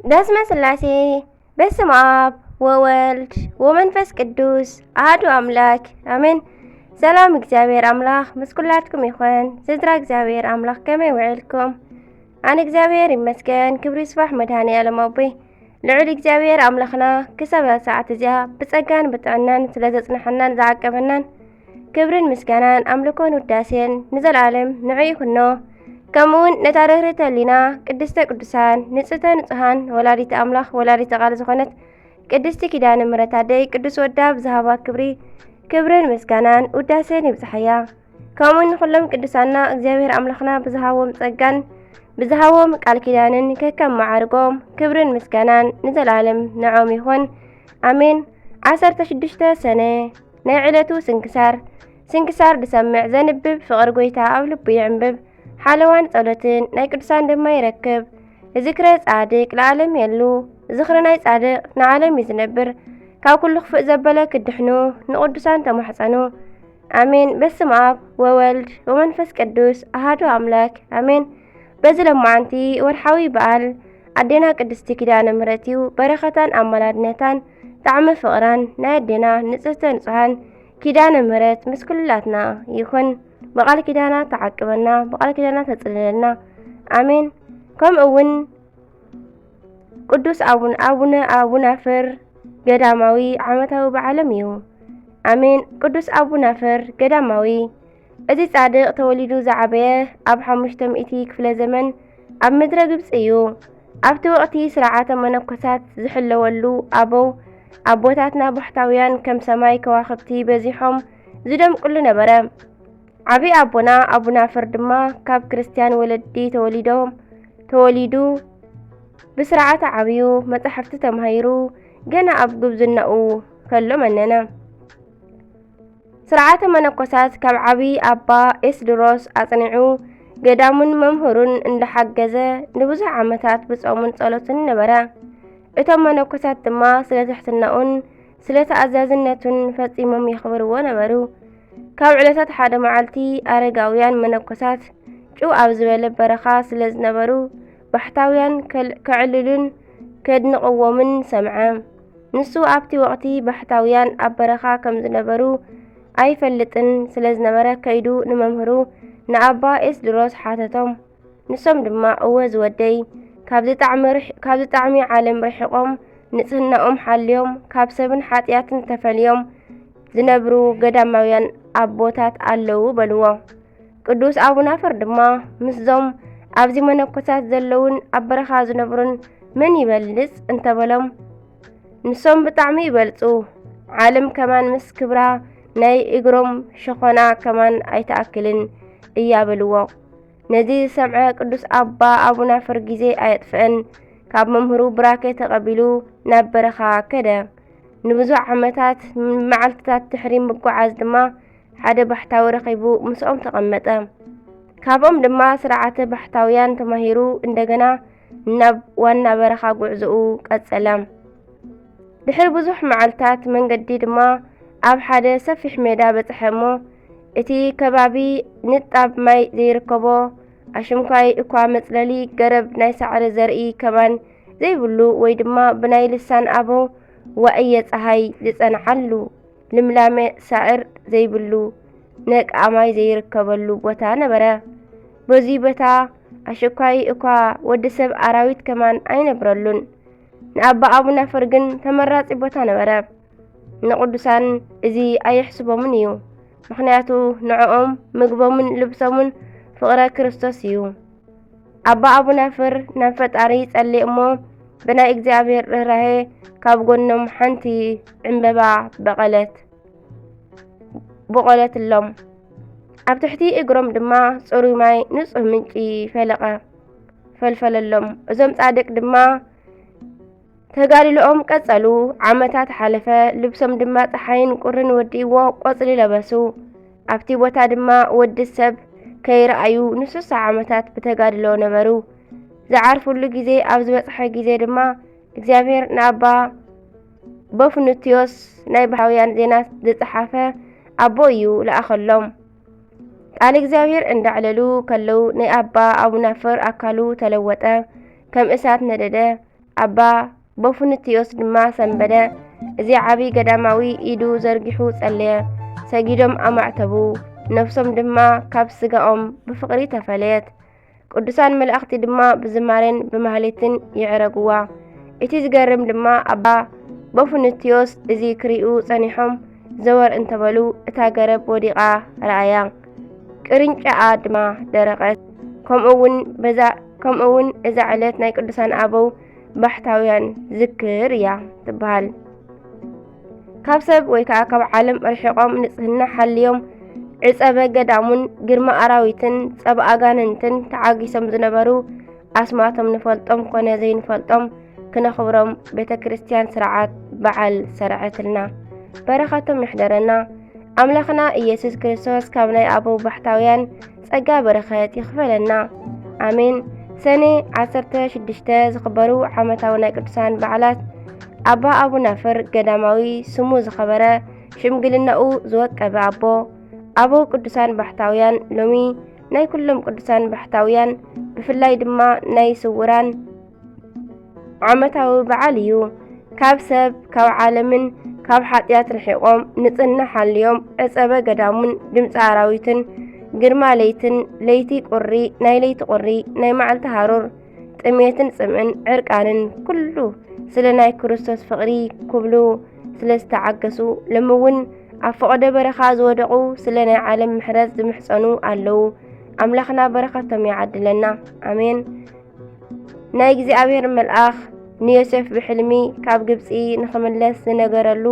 በስመ ሥላሴ በስመ አብ ወወልድ ወመንፈስ ቅዱስ አሐዱ አምላክ አሜን። ሰላም እግዚአብሔር አምላክ ምስ ኩላትኩም ይኹን። ስድራ እግዚአብሔር አምላክ ከመይ ውዕልኩም? ኣነ እግዚአብሔር ይመስገን። ክብሪ ይስፋሕ መድኃኔዓለም ኣቦይ ልዑል እግዚአብሔር አምላኽና ክሳብ ሰዓት እዚኣ ብጸጋን ብጥዕናን ስለ ዘጽንሐናን ዝዓቀበናን ክብርን ምስጋናን ኣምልኮን ውዳሴን ንዘለዓለም ንዕይ ይኹኖ። ከምኡውን ነታ ርህርህቲ ህሊና ቅድስተ ቅዱሳን ንጽሕተ ንጹሓን ወላዲተ ኣምላኽ ወላዲተ ቃል ዝኾነት ቅድስቲ ኪዳነ ምሕረት ኣደይ ቅዱስ ወዳ ብዝሃባ ክብርን ምስጋናን ውዳሴን ይብጽሕያ። ከምኡውን ንኹሎም ቅዱሳና እግዚአብሔር ኣምላኽና ብዝሃቦም ጸጋን ብዝሃቦም ቃል ኪዳንን ከከም መዓርጎም ክብርን ምስጋናን ንዘለዓለም ንዖም ይኹን ኣሜን። 16 ሰነ ናይ ዕለቱ ስንክሳር ድሰምዕ ዘንብብ ፍቕሪ ጎይታ ኣብ ልቡ ይዕንብብ ሓለዋን ጸሎትን ናይ ቅዱሳን ድማ ይረክብ። ዝክረ ጻድቅ ለዓለም የሉ ዝኽሪ ናይ ጻድቅ ንዓለም እዩ ዝነብር። ካብ ኩሉ ክፍእ ዘበለ ክድሕኑ ንቅዱሳን ተማሕፀኑ ኣሜን። በስመ አብ ወወልድ ወመንፈስ ቅዱስ አሐዱ አምላክ አሜን። በዚ ለማዓንቲ ወርሓዊ በዓል ኣዴና ቅድስቲ ኪዳነ ምሕረት እዩ። በረኸታን ኣመላድነታን ጣዕሚ ፍቕራን ናይ ኣዴና ንጽሕተ ንጹሓን ኪዳነ ምሕረት ምስ ኩላትና ይኹን። በቃል ኪዳና ተዓቅበና በቃል ኪዳና ተጽልለና አሜን። ከምኡውን ቅዱስ አቡናፍር ገዳማዊ ዓመታዊ በዓሎም እዩ አሜን። ቅዱስ አቡናፍር ገዳማዊ እዚ ጻድቕ ተወሊዱ ዝዓበየ ኣብ 500 ክፍለ ዘመን ኣብ ምድረ ግብፂ እዩ። ኣብቲ ወቕቲ ስርዓተ መነኮሳት ዝሕለወሉ ኣቦታትና ባሕታውያን ከም ሰማይ ከዋኽብቲ በዚሖም ዝደምቁሉ ነበረ። ዓብይ ኣቦና አቡናፍር ድማ ካብ ክርስቲያን ወለዲ ተወሊዱ ብስርዓተ ዓብዩ መጻሕፍቲ ተማሂሩ ገና ኣብ ጉብዝናኡ ከሎ መነነ። ስርዓተ መነኮሳት ካብ ዓብይ ኣባ ኤስድሮስ ኣጽኒዑ ገዳሙን መምህሩን እንዳሓገዘ ንብዙሕ ዓመታት ብጾሙን ጸሎትን ነበረ። እቶም መነኮሳት ድማ ስለ ትሕትናኡን ስለ ተኣዛዝነቱን ፈጺሞም የኽብርዎ ነበሩ። ካብ ዕለታት ሓደ መዓልቲ ኣረጋውያን መነኮሳት ጭው ኣብ ዝበለ በረኻ ስለ ዝነበሩ ባሕታውያን ከዕልሉን ከድንቕዎምን ሰምዐ። ንሱ ኣብቲ ወቕቲ ባሕታውያን ኣብ በረኻ ከም ዝነበሩ ኣይፈልጥን ስለ ዝነበረ ከይዱ ንመምህሩ ንኣባ ኤስድሮስ ሓተቶም። ንሶም ድማ እወ ዝወደይ ካብዚ ጣዕሚ ዓለም ርሒቖም ንጽህናኦም ሓልዮም ካብ ሰብን ሓጢኣትን ተፈልዮም ዝነብሩ ገዳማውያን ኣቦታት ኣለዉ በልዎ። ቅዱስ አቡናፍር ድማ ምስዞም ኣብዚ መነኮሳት ዘለውን ኣብ በረኻ ዝነብሩን መን ይበልጽ እንተበሎም ንሶም ብጣዕሚ ይበልጹ። ዓለም ከማን ምስ ክብራ ናይ እግሮም ሸኾና ከማን ኣይተኣክልን እያ በልዎ። ነዚ ዝሰምዐ ቅዱስ ኣባ አቡናፍር ጊዜ ኣየጥፍአን ካብ መምህሩ ብራኬ ተቐቢሉ ናብ በረኻ ከደ። ንብዙሕ ዓመታት መዓልትታት ድሕሪ ምጓዓዝ ድማ ሓደ ባሕታዊ ረኺቡ ምስኦም ተቐመጠ። ካብኦም ድማ ስርዓተ ባሕታውያን ተማሂሩ እንደገና ናብ ዋና በረኻ ጉዕዝኡ ቀጸለ። ድሕሪ ብዙሕ መዓልትታት መንገዲ ድማ ኣብ ሓደ ሰፊሕ ሜዳ በጽሐ እሞ እቲ ከባቢ ንጣብ ማይ ዘይርከቦ ኣሽምኳይ እኳ መጽለሊ ገረብ ናይ ሳዕሪ ዘርኢ ከማን ዘይብሉ ወይ ድማ ብናይ ልሳን ኣቦ ዋእየ ፀሓይ ዝጸንዓሉ ልምላሜ ሳዕር ዘይብሉ ነቃማይ ዘይርከበሉ ቦታ ነበረ። በዚ ቦታ ኣሽኳይ እኳ ወዲ ሰብ ኣራዊት ከማን ኣይነብረሉን። ንኣባ አቡናፍር ግን ተመራጺ ቦታ ነበረ። ንቅዱሳን እዚ ኣይሕስቦምን እዩ። ምክንያቱ ንዕኦም ምግቦምን ልብሶምን ፍቕረ ክርስቶስ እዩ። ኣባ አቡናፍር ናብ ፈጣሪ ጸልይ እሞ ብናይ እግዚአብሔር ርህራሄ ካብ ጎኖም ሓንቲ ዕምበባ በቆለትሎም። ኣብ ትሕቲ እግሮም ድማ ጽሩይ ማይ ንጹህ ምንጪ ፈልፈለሎም። እዞም ጻድቅ ድማ ተጋድሎኦም ቀጸሉ። ዓመታት ሓለፈ። ልብሶም ድማ ፀሓይን ቁርን ወዲእዎ ቆጽሊ ለበሱ። ኣብቲ ቦታ ድማ ወዲ ሰብ ከይረኣዩ ንስሳ ዓመታት ብተጋድሎ ነበሩ። ዝዓርፉሉ ጊዜ ኣብ ዝበጽሐ ጊዜ ድማ እግዚአብሔር ንኣባ ቦፍኑትዮስ ናይ ባሕታውያን ዜና ዝጸሓፈ ኣቦ እዩ ለኣኸሎም። ቃል እግዚአብሔር እንዳዕለሉ ከለው ናይ ኣባ አቡናፍር ኣካሉ ተለወጠ፣ ከም እሳት ነደደ። ኣባ ቦፉንትዮስ ድማ ሰንበደ። እዚ ዓብይ ገዳማዊ ኢዱ ዘርጊሑ ጸለየ። ሰጊዶም ኣማዕተቡ፣ ነፍሶም ድማ ካብ ስጋኦም ብፍቕሪ ተፈለየት። ቅዱሳን መላእኽቲ ድማ ብዝማሬን ብማህሌትን ይዕረግዋ። እቲ ዝገርም ድማ ኣባ ቦፉንትዮስ እዚ ክሪኡ ጸኒሖም ዘወር እንተበሉ እታ ገረብ ወዲቓ ረኣያ፣ ቅርንጫኣ ድማ ደረቐት። ከምኡውን እዛ ዕለት ናይ ቅዱሳን ኣበው ባሕታውያን ዝክር እያ ትበሃል። ካብ ሰብ ወይ ከዓ ካብ ዓለም ርሒቖም ንጽህና ሓልዮም ዕጸበ ገዳሙን ግርማ ኣራዊትን ጸብ ኣጋንንትን ተዓጊሶም ዝነበሩ ኣስማቶም ንፈልጦም ኮነ ዘይንፈልጦም ክነኽብሮም ቤተ ክርስቲያን ስርዓት በዓል ሰርዐትልና። በረኸቶም ይሕደረና። ኣምላኽና ኢየሱስ ክርስቶስ ካብ ናይ ኣበው ባሕታውያን ጸጋ በረኸት ይኽፈለና ኣሜን። ሰኔ 16 ዝኽበሩ ዓመታዊ ናይ ቅዱሳን በዓላት ኣባ ኣቡናፍር ገዳማዊ ስሙ ዝኸበረ ሽምግልናኡ ዝወቀበ ኣቦ። ኣበው ቅዱሳን ባሕታውያን ሎሚ ናይ ኩሎም ቅዱሳን ባሕታውያን ብፍላይ ድማ ናይ ስውራን ዓመታዊ በዓል እዩ። ካብ ሰብ ካብ ዓለምን ካብ ሓጢያት ርሒቖም ንጽህና ሓልዮም ዕጸበ ገዳሙን ድምፂ ኣራዊትን ግርማ ለይትን ለይቲ ቁሪ ናይ ለይቲ ቁሪ ናይ መዓልቲ ሃሩር ጥሜትን ጽምዕን ዕርቃንን ኩሉ ስለ ናይ ክርስቶስ ፍቕሪ ክብሉ ስለ ዝተዓገሱ ሎሚውን ኣብ ፈቕደ በረኻ ዝወደቑ ስለ ናይ ዓለም ምሕረት ዝምሕፀኑ ኣለዉ። ኣምላኽና በረኸቶም ይዓድለና ኣሜን። ናይ እግዚኣብሔር መልኣኽ ንዮሴፍ ብሕልሚ ካብ ግብፂ ንኽምለስ ዝነገረሉ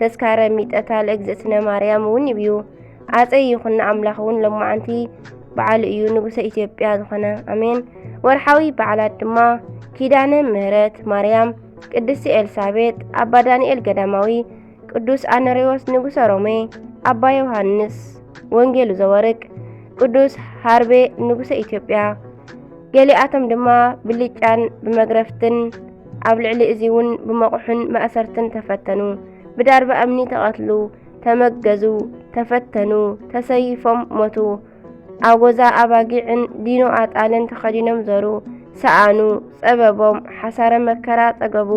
ተስካረ ሚጠታ ለእግዝእትነ ማርያም እውን ይብዩ። ኣፀይ ይኹን ኣምላኽ እውን ሎማዓንቲ በዓል እዩ ንጉሰ ኢትዮጵያ ዝኾነ ኣሜን። ወርሓዊ በዓላት ድማ ኪዳነ ምሕረት ማርያም፣ ቅድስቲ ኤልሳቤጥ፣ ኣባ ዳንኤል ገዳማዊ፣ ቅዱስ ኣነሬዎስ ንጉሰ ሮሜ፣ ኣባ ዮሃንስ ወንጌሉ ዘወርቅ፣ ቅዱስ ሃርቤ ንጉሰ ኢትዮጵያ። ገሊኣቶም ድማ ብልጫን ብመግረፍትን ኣብ ልዕሊ እዚ እውን ብመቑሑን መእሰርትን ተፈተኑ። ብዳርባ እምኒ ተቐትሉ፣ ተመገዙ፣ ተፈተኑ፣ ተሰይፎም ሞቱ። ኣብ ጎዛ ኣባጊዕን ዲኖ ኣጣልን ተኸዲኖም ዘሩ፣ ሰኣኑ፣ ጸበቦም፣ ሓሳረ መከራ ጸገቡ።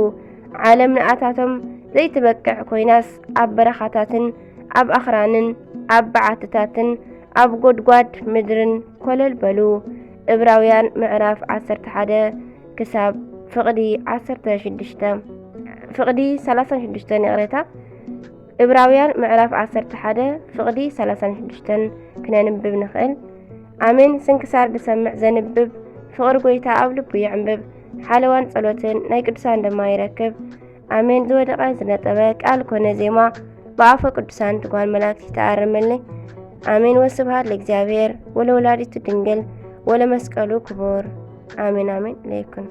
ዓለም ንኣታቶም ዘይትበቅዕ ኮይናስ ኣብ በረኻታትን ኣብ ኣኽራንን ኣብ በዓትታትን ኣብ ጎድጓድ ምድርን ኮለል በሉ። ዕብራውያን ምዕራፍ 11 ክሳብ ፍቕዲ 36 ንቕሬታ ዕብራውያን ምዕራፍ 11 ፍቕዲ 36 ክነንብብ ንኽእል። ኣሜን። ስንክሳር ድሰምዕ ዘንብብ ፍቕሪ ጎይታ ኣብ ልቡ ይዕንብብ። ሓለዋን ጸሎትን ናይ ቅዱሳን ድማ ይረክብ። ኣሜን። ዝወደቐ ዝነጠበ ቃል ኮነ ዜማ ብኣፈ ቅዱሳን ትጓል መላእክቲ ተኣርመልኒ። ኣሜን። ወስብሃት ለእግዚአብሔር ወለወላዲቱ ድንግል ወለመስቀሉ ክቡር። አሜን አሜን ለይኩን